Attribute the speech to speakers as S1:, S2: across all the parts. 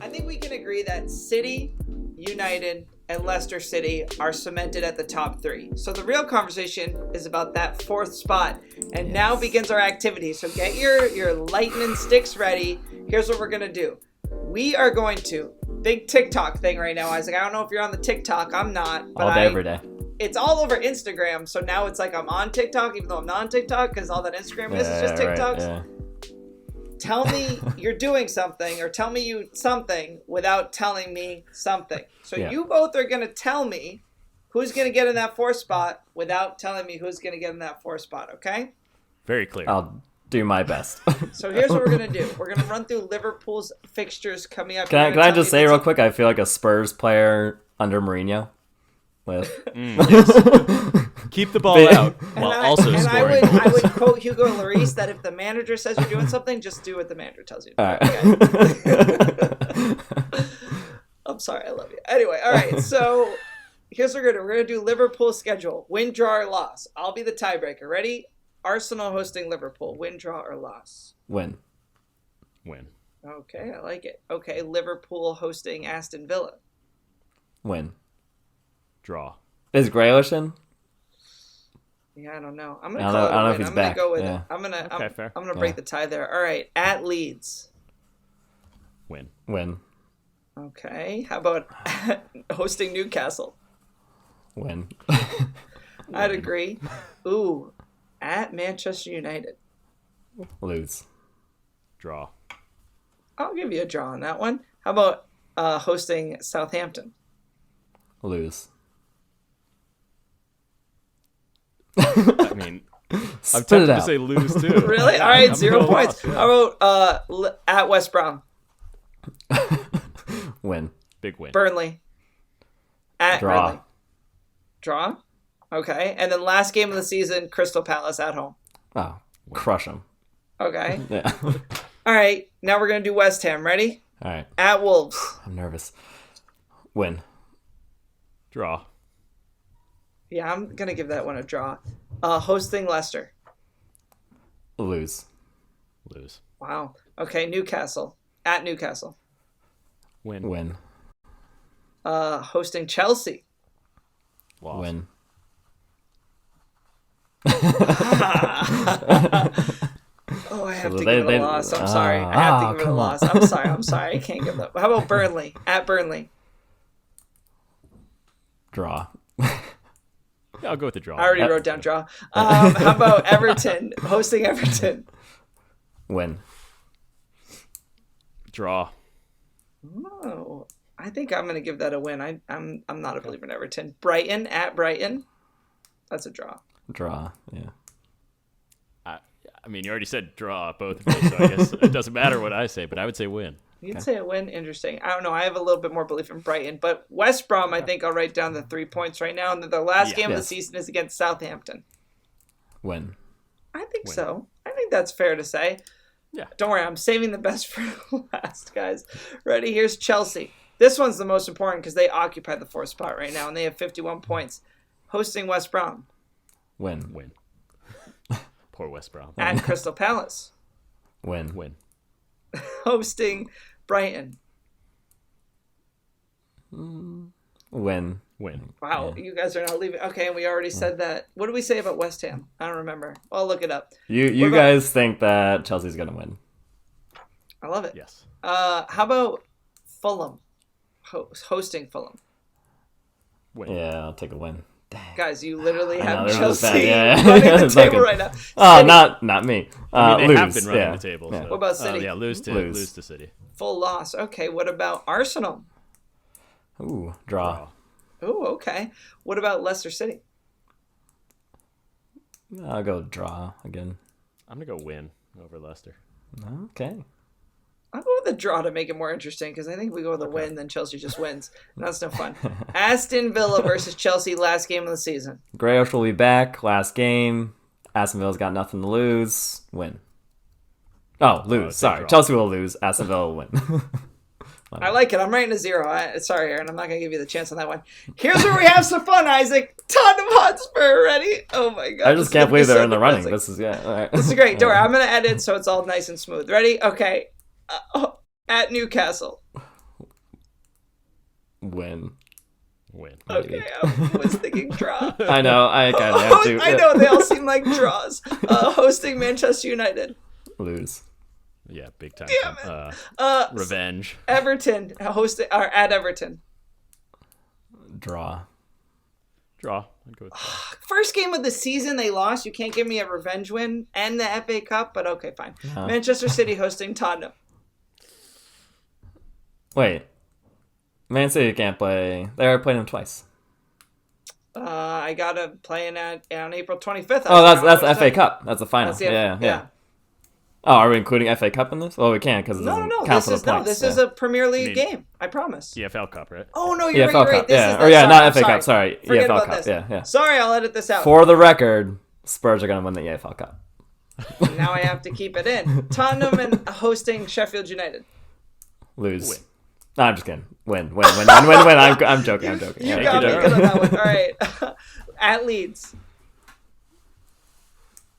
S1: think we can agree that City, United, and Leicester City are cemented at the top 3. So the real conversation is about that 4th spot. And now begins our activity. So get your lightning sticks ready. Here's what we're going to do. We are going to, big TikTok thing right now, Isaac. I don't know if you're on the TikTok. I'm not. But
S2: all day, every day.
S1: It's all over Instagram. So now it's like I'm on TikTok, even though I'm not on TikTok, because all that Instagram is just TikToks. Right, yeah. Tell me you're doing something, or tell me you something without telling me something. So you both are going to tell me who's going to get in that 4th spot without telling me who's going to get in that 4th spot, okay?
S3: Very clear.
S2: I'll do my best.
S1: So here's what we're going to do. We're going to run through Liverpool's fixtures coming up.
S2: Can I just say real quick, I feel like a Spurs player under Mourinho. With.
S3: Keep the ball out while also scoring.
S1: I would quote Hugo Lloris that if the manager says you're doing something, just do what the manager tells you.
S2: All right.
S1: Okay? I'm sorry, I love you. Anyway, all right. So here's what we're gonna do. We're gonna do Liverpool's schedule: win, draw, or loss. I'll be the tiebreaker. Ready? Arsenal hosting Liverpool: win, draw, or loss.
S2: Win.
S1: Okay, I like it. Okay, Liverpool hosting Aston Villa.
S2: Win.
S3: Draw.
S2: Is Grealish in?
S1: Yeah, I don't know. I'm gonna call it a win. I'm gonna go with it. I'm gonna break the tie there. All right, at Leeds.
S3: Win.
S1: Okay. How about hosting Newcastle?
S2: Win.
S1: I'd agree. Ooh, at Manchester United.
S2: Lose.
S3: Draw.
S1: I'll give you a draw on that one. How about hosting Southampton?
S2: Lose.
S3: I mean, I'm tempted to say lose too.
S1: Really?
S3: Yeah,
S1: all right,
S3: I'm
S1: 0 points.
S3: Lost, yeah.
S1: How about at West Brom?
S2: Win.
S3: Big win.
S1: Burnley. At
S2: Draw.
S1: Burnley. Draw? Okay. And then last game of the season, Crystal Palace at home.
S2: Oh, crush them.
S1: Okay.
S2: Yeah.
S1: All right. Now we're going to do West Ham. Ready?
S2: All right.
S1: At Wolves.
S2: I'm nervous. Win.
S3: Draw.
S1: Yeah, I'm going to give that one a draw. Hosting Leicester.
S2: Lose.
S1: Wow. Okay, Newcastle. At Newcastle.
S3: Win.
S1: Hosting Chelsea.
S3: Loss.
S2: Win.
S1: Oh, I have to give it a loss. I'm sorry. I have to give it a loss. I'm sorry. I can't give that. How about Burnley? At Burnley.
S2: Draw.
S3: Yeah, I'll go with the draw.
S1: I already wrote down draw. How about Everton? Hosting Everton.
S2: Win.
S3: Draw.
S1: Oh, I think I'm going to give that a win. I'm not a believer in Everton. Brighton at Brighton. That's a draw.
S2: Draw. Yeah.
S3: I mean, you already said draw both of those, so I guess it doesn't matter what I say, but I would say win.
S1: You'd say a win. Interesting. I don't know. I have a little bit more belief in Brighton, but West Brom, I think I'll write down the 3 points right now. And the last game of the season is against Southampton.
S2: Win.
S1: I think so. I think that's fair to say.
S3: Yeah.
S1: Don't worry. I'm saving the best for last, guys. Ready? Here's Chelsea. This one's the most important because they occupy the 4th spot right now, and they have 51 points. Hosting West Brom.
S2: Win.
S3: Poor West Brom.
S1: At Crystal Palace.
S2: Win.
S1: Hosting Brighton.
S2: Win.
S1: Wow, you guys are not leaving. Okay, and we already said that. What did we say about West Ham? I don't remember. I'll look it up.
S2: You guys think that Chelsea's gonna win?
S1: I love it.
S3: Yes.
S1: How about Fulham? Hosting Fulham.
S3: Win.
S2: Yeah, I'll take a win. Dang.
S1: Guys, you literally have Chelsea
S2: running
S1: the table right now.
S2: Oh,
S1: City.
S2: not me.
S3: I mean, they
S2: lose.
S3: have been running the table.
S2: Yeah.
S3: So.
S1: What about City?
S3: Yeah, lose to City.
S1: Full loss. Okay, what about Arsenal?
S2: Ooh, draw.
S1: Ooh, okay. What about Leicester City?
S2: I'll go draw again.
S3: I'm going to go win over Leicester.
S2: Okay.
S1: I'll go with a draw to make it more interesting because I think if we go with a win, then Chelsea just wins. And that's no fun. Aston Villa versus Chelsea, last game of the season.
S2: Grealish will be back. Last game. Aston Villa's got nothing to lose. Win. Oh, lose. Sorry. Chelsea will lose. Aston Villa will win.
S1: I like it. I'm writing a 0. Sorry, Aaron. I'm not going to give you the chance on that one. Here's where we have some fun, Isaac. Tottenham Hotspur. Ready? Oh, my God.
S2: I just can't believe they're in the running. This is, All right.
S1: This is great. Don't worry. I'm going to edit so it's all nice and smooth. Ready? Okay. At Newcastle.
S2: Win.
S3: Win.
S1: Okay, I was thinking draw.
S2: I know. I kind of have to.
S1: I know, they all seem like draws. Hosting Manchester United.
S2: Lose.
S3: Yeah, big time.
S1: Damn it.
S3: Revenge.
S1: Everton, hosting, or at Everton.
S2: Draw.
S3: Draw. I'd go with draw.
S1: First game of the season they lost. You can't give me a revenge win and the FA Cup, but okay, fine. Manchester City hosting Tottenham.
S2: Wait. Man City can't play. They already played them twice.
S1: I gotta play on April 25th.
S2: Oh, that's the FA Cup. That's the final.
S1: That's the
S2: yeah. Oh, are we including FA Cup in this? Well, we can't because it doesn't count for the points.
S1: This is a Premier League game. I promise.
S3: EFL Cup, right?
S1: Oh no, you're
S2: EFL
S1: right.
S2: Cup. Not FA Cup. Sorry,
S1: Forget
S2: EFL
S1: about
S2: Cup.
S1: this.
S2: Yeah.
S1: Sorry, I'll edit this out.
S2: For the record, Spurs are going to win the EFL Cup.
S1: Now I have to keep it in. Tottenham and hosting Sheffield United.
S2: Lose. Win. No, I'm just kidding. Win. I'm joking. I'm joking.
S1: You got me good on that one. All right. At Leeds.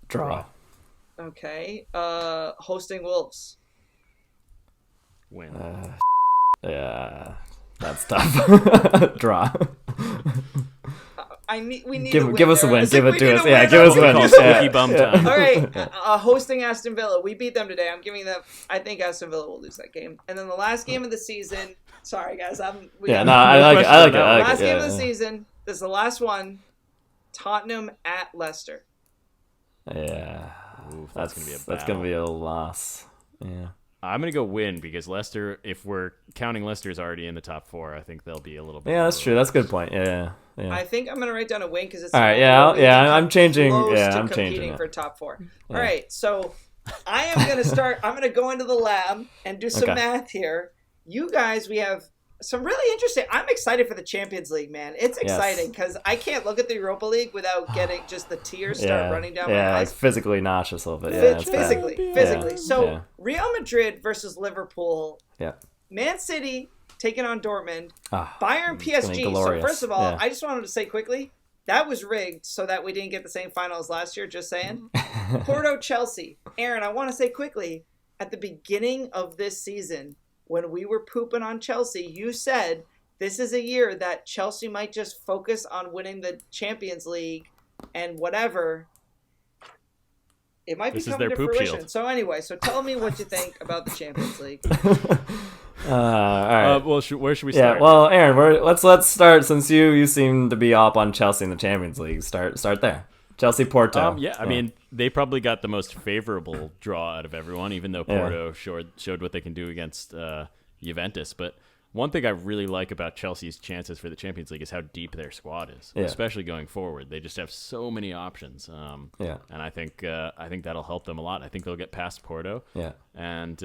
S2: Draw.
S1: Okay. Hosting Wolves.
S3: Win.
S2: Yeah, that's tough. Draw.
S1: We need
S2: give us a win. Give it to us. Yeah, give us a win.
S3: Squeaky bum time.
S1: All right. Hosting Aston Villa. We beat them today. I'm giving them. I think Aston Villa will lose that game. And then the last game of the season. Sorry, guys.
S2: I like it.
S1: Last game of the season. This is the last one. Tottenham at Leicester.
S2: Yeah.
S3: Oof, that's gonna be a battle.
S2: That's gonna be a loss. Yeah.
S3: I'm gonna go win because Leicester, if we're counting Leicester's already in the top 4, I think they'll be a little bit.
S2: Yeah, that's true. That's a good point. Yeah.
S1: I think I'm gonna write down a win because it's
S2: all right. I'm changing. Yeah, I'm changing
S1: for top 4. Yeah. All right, so I am gonna start. I'm gonna go into the lab and do some math here. You guys, we have some really interesting. I'm excited for the Champions League, man. It's exciting because I can't look at the Europa League without getting just the tears start running down my eyes.
S2: Yeah, like physically nauseous a little bit.
S1: Physically.
S2: Yeah.
S1: So Real Madrid versus Liverpool.
S2: Yeah.
S1: Man City taking on Dortmund. Bayern PSG. So first of all, I just wanted to say quickly, that was rigged so that we didn't get the same final as last year. Just saying. Porto Chelsea. Aaron, I want to say quickly, at the beginning of this season, when we were pooping on Chelsea, you said this is a year that Chelsea might just focus on winning the Champions League and whatever. It might be coming to fruition. Shield. So anyway, tell me what you think about the Champions League.
S2: All right.
S3: Well, where should we start?
S2: Yeah. Well, Aaron, let's start since you seem to be up on Chelsea in the Champions League. Start there. Chelsea Porto.
S3: I mean, they probably got the most favorable draw out of everyone, even though Porto showed what they can do against Juventus. But one thing I really like about Chelsea's chances for the Champions League is how deep their squad is, especially going forward. They just have so many options. And I think that'll help them a lot. I think they'll get past Porto.
S2: Yeah.
S3: And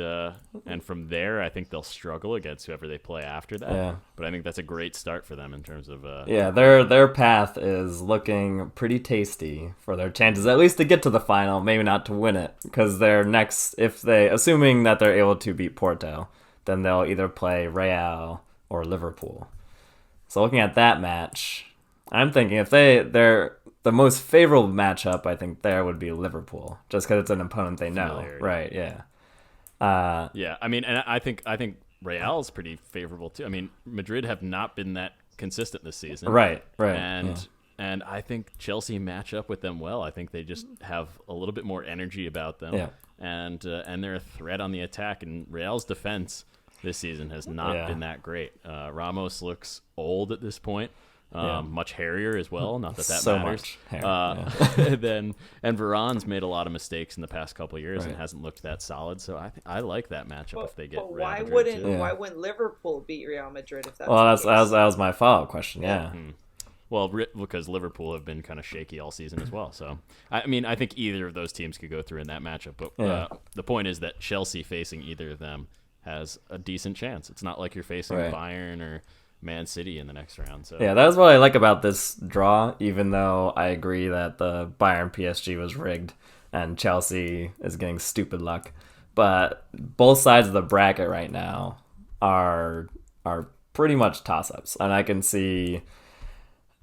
S3: from there, I think they'll struggle against whoever they play after that.
S2: Yeah.
S3: But I think that's a great start for them in terms of
S2: their path is looking pretty tasty for their chances, at least to get to the final, maybe not to win it, because their next, assuming that they're able to beat Porto, then they'll either play Real or Liverpool. So looking at that match, I'm thinking if they're the most favorable matchup, I think there would be Liverpool, just because it's an opponent they know, right? Yeah.
S3: I mean, and I think Real is pretty favorable too. I mean, Madrid have not been that consistent this season,
S2: right,
S3: and I think Chelsea match up with them well. I think they just have a little bit more energy about them, and they're a threat on the attack. And Real's defense this season has not been that great. Ramos looks old at this point. Much hairier as well. Not that
S2: so
S3: matters.
S2: Much hair.
S3: And Varane's made a lot of mistakes in the past couple of years and hasn't looked that solid. So I like that matchup if they get. But
S1: why wouldn't Liverpool beat Real Madrid if that's
S2: that was my follow-up question. Yeah.
S3: Mm-hmm. Well, because Liverpool have been kind of shaky all season as well. So I mean, I think either of those teams could go through in that matchup. But the point is that Chelsea facing either of them has a decent chance. It's not like you're facing Bayern or Man City in the next round. So
S2: that's what I like about this draw, even though I agree that the Bayern PSG was rigged and Chelsea is getting stupid luck. But both sides of the bracket right now are pretty much toss-ups. And I can see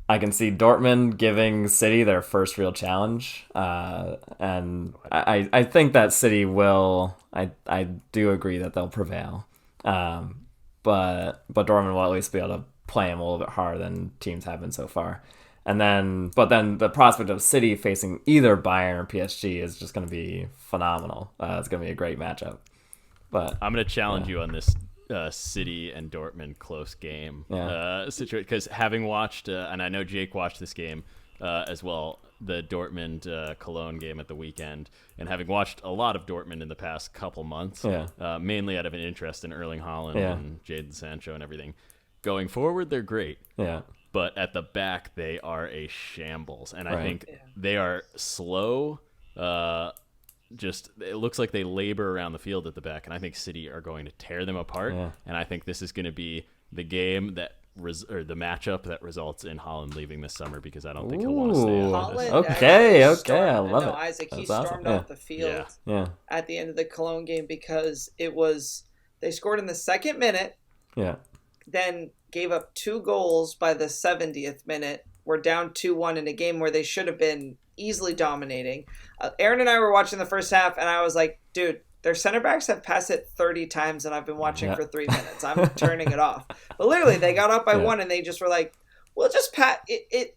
S2: Dortmund giving City their first real challenge. And I think that City will. I do agree that they'll prevail. But Dortmund will at least be able to play them a little bit harder than teams have been so far. But then the prospect of City facing either Bayern or PSG is just going to be phenomenal. It's going to be a great matchup. But
S3: I'm going to challenge you on this City and Dortmund close game situation, because having watched, and I know Jake watched this game as well, the Dortmund Cologne game at the weekend, and having watched a lot of Dortmund in the past couple months, mainly out of an interest in Erling Haaland and Jadon Sancho and everything. Going forward, they're great. Yeah. But at the back, they are a shambles. And I think they are slow. It looks like they labor around the field at the back. And I think City are going to tear them apart. Yeah. And I think this is going to be the game that or the matchup that results in Haaland leaving this summer, because I don't think he'll want to stay out.
S2: Okay, I love it.
S1: Isaac, he stormed off the field at the end of the Cologne game because they scored in the second minute. Yeah. Then gave up 2 goals by the 70th minute. We're down 2-1 in a game where they should have been easily dominating. Aaron and I were watching the first half, and I was like, dude, their center backs have passed it 30 times, and I've been watching for 3 minutes. I'm turning it off. But literally, they got up by 1, and they just were like, well, just pat it.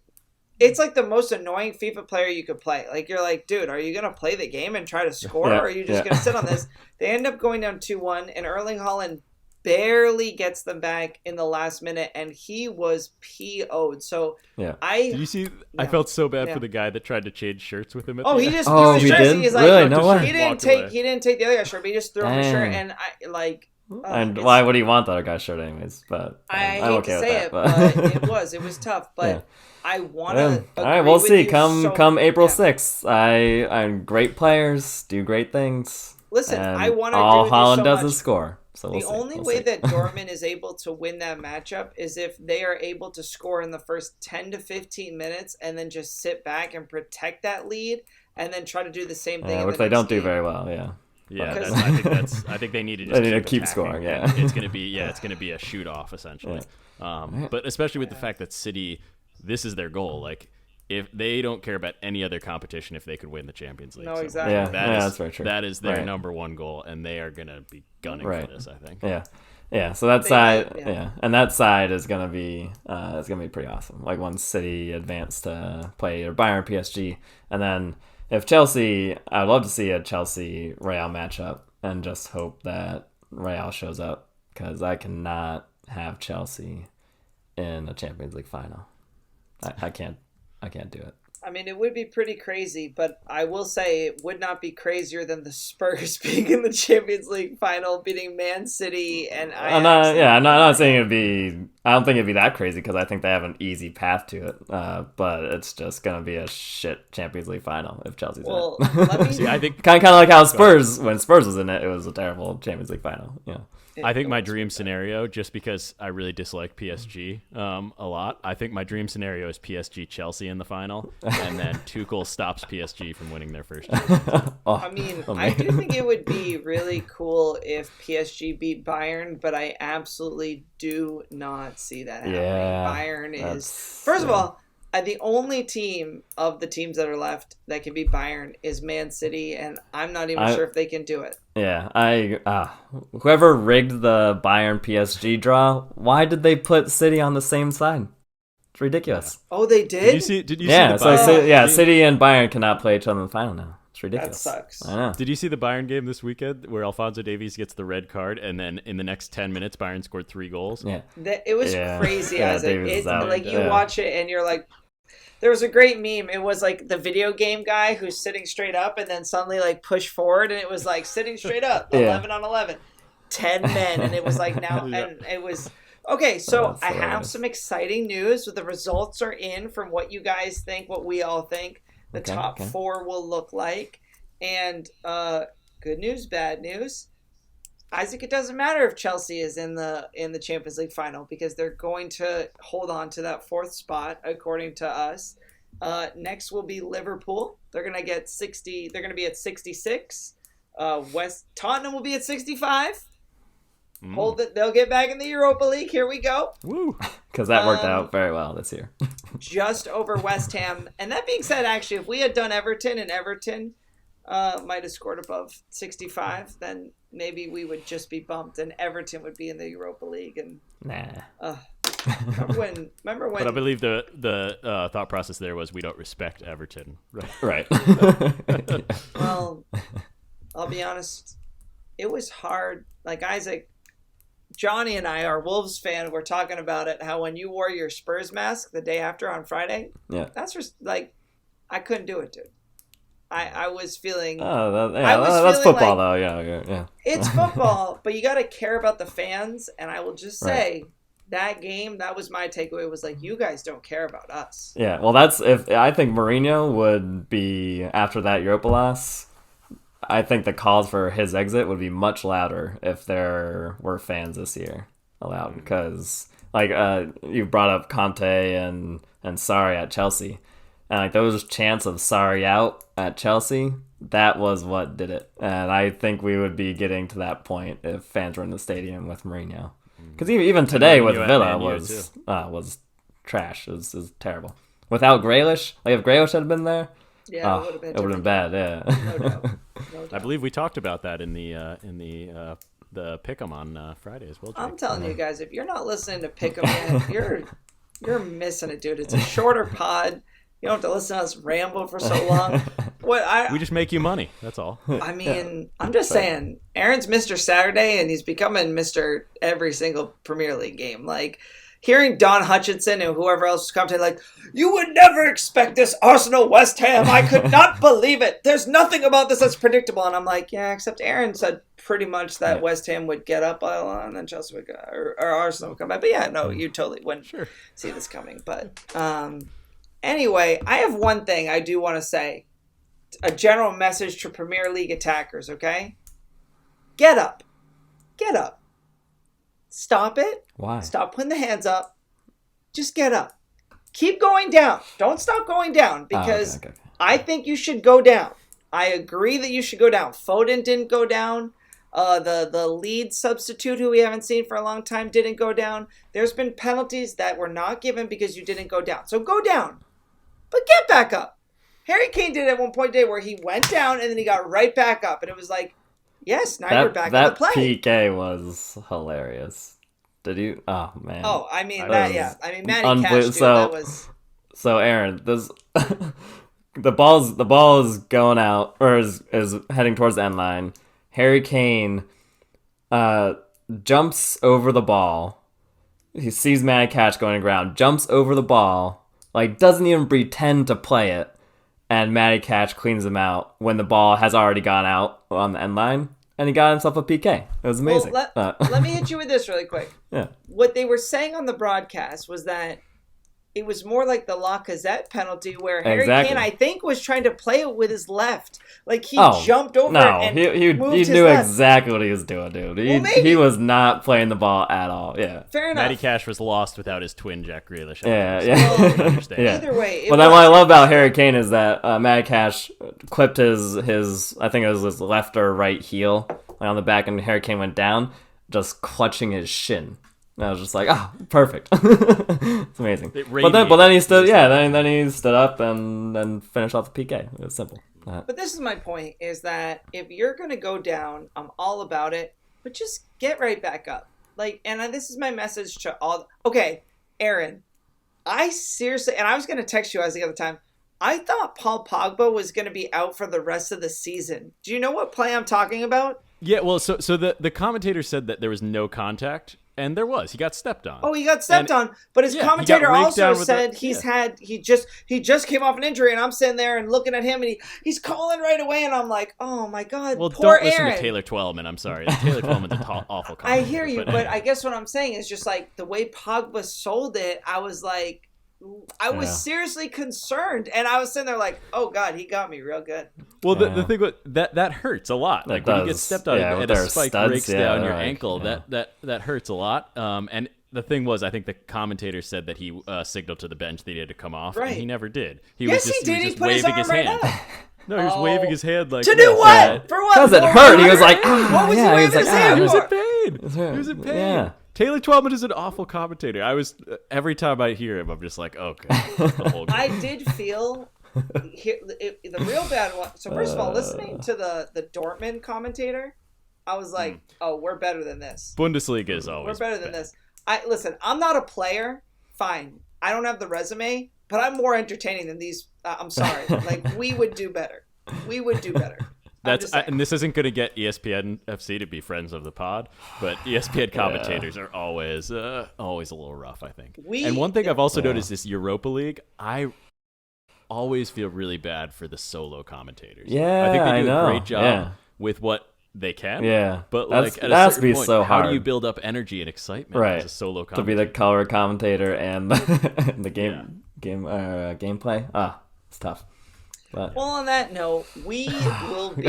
S1: It's like the most annoying FIFA player you could play. Like, you're like, dude, are you going to play the game and try to score, or are you just going to sit on this? They end up going down 2-1, and Erling Haaland barely gets them back in the last minute, and he was PO'd. So
S3: did you see? I felt so bad for the guy that tried to change shirts with him. At
S1: he
S3: just
S1: he did. He's like,
S2: really? No way.
S1: He didn't take the other guy's shirt, but he just threw him the shirt, and I like.
S2: And why would he want the other guy's shirt anyways? But
S1: I
S2: I'm
S1: hate
S2: okay
S1: to
S2: with
S1: say
S2: that,
S1: it,
S2: but
S1: it was tough. But I want
S2: to. All right, we'll see. Come April 6th, I'm great players do great things.
S1: Listen, I want to.
S2: All Haaland does is score. So
S1: the only way that Dortmund is able to win that matchup is if they are able to score in the first 10 to 15 minutes and then just sit back and protect that lead and then try to do the same thing.
S2: Which they don't do very well.
S3: I think they need to just
S2: keep scoring. Yeah,
S3: it's going to be it's going to be a shoot off essentially. But especially with the fact that City, this is their goal. Like, if they don't care about any other competition, if they could win the Champions League.
S1: No, exactly.
S2: That's very true.
S3: That is their number one goal, and they are going to be gunning for this, I think.
S2: Yeah. So that side, and that side is going to be pretty awesome. Like, once City advance to play either Bayern or PSG, and then if Chelsea, I'd love to see a Chelsea Real matchup, and just hope that Real shows up, because I cannot have Chelsea in a Champions League final. I can't do it.
S1: I mean, it would be pretty crazy, but I will say it would not be crazier than the Spurs being in the Champions League final, beating Man City and Ajax.
S2: I'm not saying it'd be. I don't think it'd be that crazy, because I think they have an easy path to it. But it's just gonna be a shit Champions League final if Chelsea's in it.
S3: See, I think
S2: kind of like how when Spurs was in it, it was a terrible Champions League final. Yeah.
S3: I think my dream scenario, just because I really dislike PSG a lot, I think my dream scenario is PSG Chelsea in the final, and then Tuchel stops PSG from winning their first Champions League.
S1: I do think it would be really cool if PSG beat Bayern, but I absolutely do not see that happening. Bayern is, first of all, the only team of the teams that are left that can beat Bayern is Man City, and I'm not even sure if they can do it.
S2: Yeah, whoever rigged the Bayern PSG draw, why did they put City on the same side? It's ridiculous.
S1: Oh, they did?
S3: Did you see the
S2: City and Bayern cannot play each other in the final now. It's ridiculous.
S1: That sucks.
S2: I know.
S3: Did you see the Bayern game this weekend where Alphonso Davies gets the red card, and then in the next 10 minutes Bayern scored 3 goals?
S2: Yeah.
S1: It was crazy. You watch it and you're like, there was a great meme. It was like the video game guy who's sitting straight up and then suddenly like push forward, and it was like sitting straight up, 11 on 11, 10 men, and it was like now, and it was okay. So I have some exciting news. The results are in from what you guys think, what we all think the top 4 will look like, and good news, bad news. Isaac, it doesn't matter if Chelsea is in the Champions League final, because they're going to hold on to that 4th spot according to us. Next will be Liverpool. They're going to get 60. They're going to be at 66. Tottenham will be at 65. Hold it. They'll get back in the Europa League. Here we go.
S2: Woo! Because that worked out very well this year.
S1: Just over West Ham. And that being said, actually, if we had done Everton and Everton might have scored above 65, then maybe we would just be bumped and Everton would be in the Europa League. And Remember when?
S3: But I believe the thought process there was we don't respect Everton.
S2: Right.
S1: Well, I'll be honest. It was hard. Like Isaac, Johnny and I, our Wolves fan, were talking about it. How when you wore your Spurs mask the day after on Friday, that's just like I couldn't do it, dude. I was feeling.
S2: Oh, that's football, though. Yeah.
S1: It's football, but you got to care about the fans. And I will just say that game, that was my takeaway. Was like, you guys don't care about us.
S2: Yeah. Well, I think Mourinho would be after that Europa loss. I think the calls for his exit would be much louder if there were fans this year allowed. Because like you brought up Conte and Sarri at Chelsea. And like those chants of Sarri out at Chelsea, that was what did it. And I think we would be getting to that point if fans were in the stadium with Mourinho. Because even today with Villa was trash. It was terrible. Without Grealish, like if Grealish had been there, it would have been bad. Yeah,
S1: no doubt.
S3: I believe we talked about that in the pick'em on Friday as well. Jake.
S1: I'm telling you guys, if you're not listening to pick'em, you're missing it, dude. It's a shorter pod. You don't have to listen to us ramble for so long.
S3: We just make you money. That's all.
S1: I mean, I'm just saying, Aaron's Mr. Saturday, and he's becoming Mr. every single Premier League game. Like, hearing Don Hutchinson and whoever else was commenting, like, you would never expect this Arsenal West Ham. I could not believe it. There's nothing about this that's predictable. And I'm like, yeah, except Aaron said pretty much that West Ham would get up and then Chelsea would go, or Arsenal would come back. But yeah, no, you totally wouldn't see this coming. But anyway, I have one thing I do want to say. A general message to Premier League attackers, okay? Get up. Get up. Stop it.
S2: Why?
S1: Stop putting the hands up. Just get up. Keep going down. Don't stop going down because
S2: okay.
S1: I think you should go down. I agree that you should go down. Foden didn't go down. The lead substitute who we haven't seen for a long time didn't go down. There's been penalties that were not given because you didn't go down. So go down. But get back up. Harry Kane did it at one point today where he went down and then he got right back up. And it was like, yes, now you're back in the play.
S2: That PK was hilarious. Did you? Oh, man.
S1: Oh, I mean, Matty Cash, dude, that was...
S2: So, Aaron, this... the ball is going out, or is heading towards the end line. Harry Kane jumps over the ball. He sees Matty Cash going to ground, jumps over the ball, like doesn't even pretend to play it, and Matty Cash cleans him out when the ball has already gone out on the end line, and he got himself a PK. It was amazing.
S1: Well, let me hit you with this really quick.
S2: Yeah.
S1: What they were saying on the broadcast was that it was more like the Lacazette penalty where Harry Kane, I think, was trying to play it with his left. Like, he jumped over it and moved his
S2: knew
S1: left.
S2: Exactly what he was doing, dude. He was not playing the ball at all. Yeah.
S1: Fair enough.
S3: Matty Cash was lost without his twin, Jack Grealish.
S2: Yeah.
S1: Yeah. Either way.
S2: Well, then what I love about Harry Kane is that Matty Cash clipped his I think it was his left or right heel on the back, and Harry Kane went down, just clutching his shin. And I was just like, perfect. It's amazing. But then he stood, then he stood up and then finished off the PK. It was simple.
S1: But this is my point, is that if you're going to go down, I'm all about it, but just get right back up. Like, and this is my message to all. Okay, Aaron, I seriously, and I was going to text you the other time, I thought Paul Pogba was going to be out for the rest of the season. Do you know what play I'm talking about?
S3: Yeah, well, so the commentator said that there was no contact. And there was. He got stepped on.
S1: Oh, he got stepped on. But his commentator also said he just came off an injury, and I'm sitting there and looking at him, and he's calling right away, and I'm like, oh my god,
S3: well,
S1: poor
S3: don't listen
S1: Aaron.
S3: to Taylor Twellman. I'm sorry, Taylor Twellman's an awful commentator.
S1: I hear you, but I guess what I'm saying is just like the way Pogba sold it. I was like, I was seriously concerned, and I was sitting there like, oh god, he got me real good.
S3: Well, the thing with that hurts a lot. Like when you get stepped on and a spike breaks down your ankle, that hurts a lot. And the thing was, I think the commentator said that he signaled to the bench that he had to come off, and he never did. He was just waving his hand. No, he was waving his hand like
S1: to do what? For what?
S2: Because it hurt. He was like,
S1: what was he waving his hand for?
S3: He was in pain. He was in pain. Yeah. Taylor Twellman is an awful commentator. Every time I hear him, I'm just like, okay.
S1: I did feel the real bad one. So first of all, listening to the Dortmund commentator, I was like, oh, we're better than this.
S3: Bundesliga is always
S1: we're better than this. Listen, I'm not a player. Fine. I don't have the resume, but I'm more entertaining than these. I'm sorry. Like, we would do better. We would do better.
S3: And this isn't going to get ESPN FC to be friends of the pod, but ESPN commentators are always a little rough, I think. And one thing I've also noticed is Europa League. I always feel really bad for the solo commentators.
S2: Yeah,
S3: I think they do
S2: a
S3: great job with what they can.
S2: Yeah,
S3: but like at a certain point, how do you build up energy and excitement as a solo commentator?
S2: To be the color commentator and the gameplay. It's tough. But.
S1: Well, on that note, we will be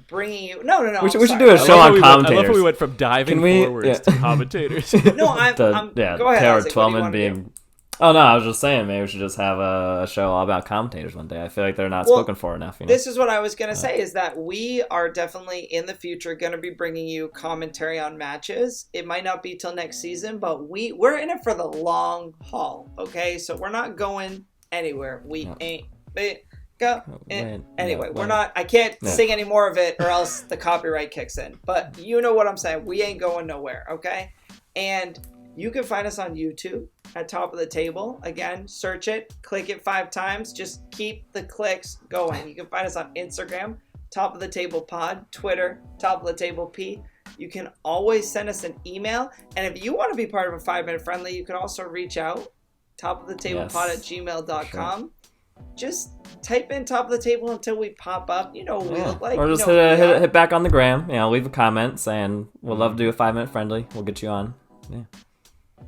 S1: bringing you. No.
S2: We should do a show on commentators.
S3: I love how we went from diving forwards to commentators.
S1: No, I'm. Go ahead.
S2: Tara Twellman being. Oh no, I was just saying maybe we should just have a show all about commentators one day. I feel like they're not spoken for enough.
S1: This is what I was gonna say: is that we are definitely in the future going to be bringing you commentary on matches. It might not be till next season, but we're in it for the long haul. Okay, so we're not going anywhere. We ain't. Anyway, we're not. I can't sing any more of it, or else the copyright kicks in. But you know what I'm saying. We ain't going nowhere. Okay, and you can find us on YouTube at Top of the Table. Again, search it, click it 5 times. Just keep the clicks going. You can find us on Instagram, Top of the Table Pod, Twitter, Top of the Table P. You can always send us an email, and if you want to be part of a 5-minute friendly, you can also reach out, topofthetablepod@gmail.com. Sure. Just type in Top of the Table until we pop up. You know what we look like.
S2: Or just hit back on the gram. Leave a comment saying we'll love to do a 5-minute friendly. We'll get you on. Yeah.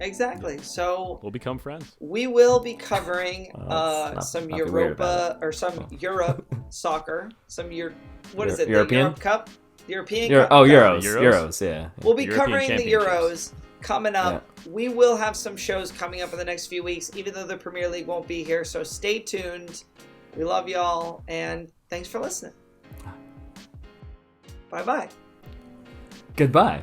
S1: Exactly. So
S3: we'll become friends.
S1: We will be covering some Europa or some Europe soccer. What is it?
S2: European?
S1: The Europe Cup? European Cup?
S2: Euros. Yeah.
S1: We'll be covering the Euros coming up. Yeah. We will have some shows coming up in the next few weeks, even though the Premier League won't be here. So stay tuned. We love y'all, and thanks for listening. Bye-bye.
S2: Goodbye.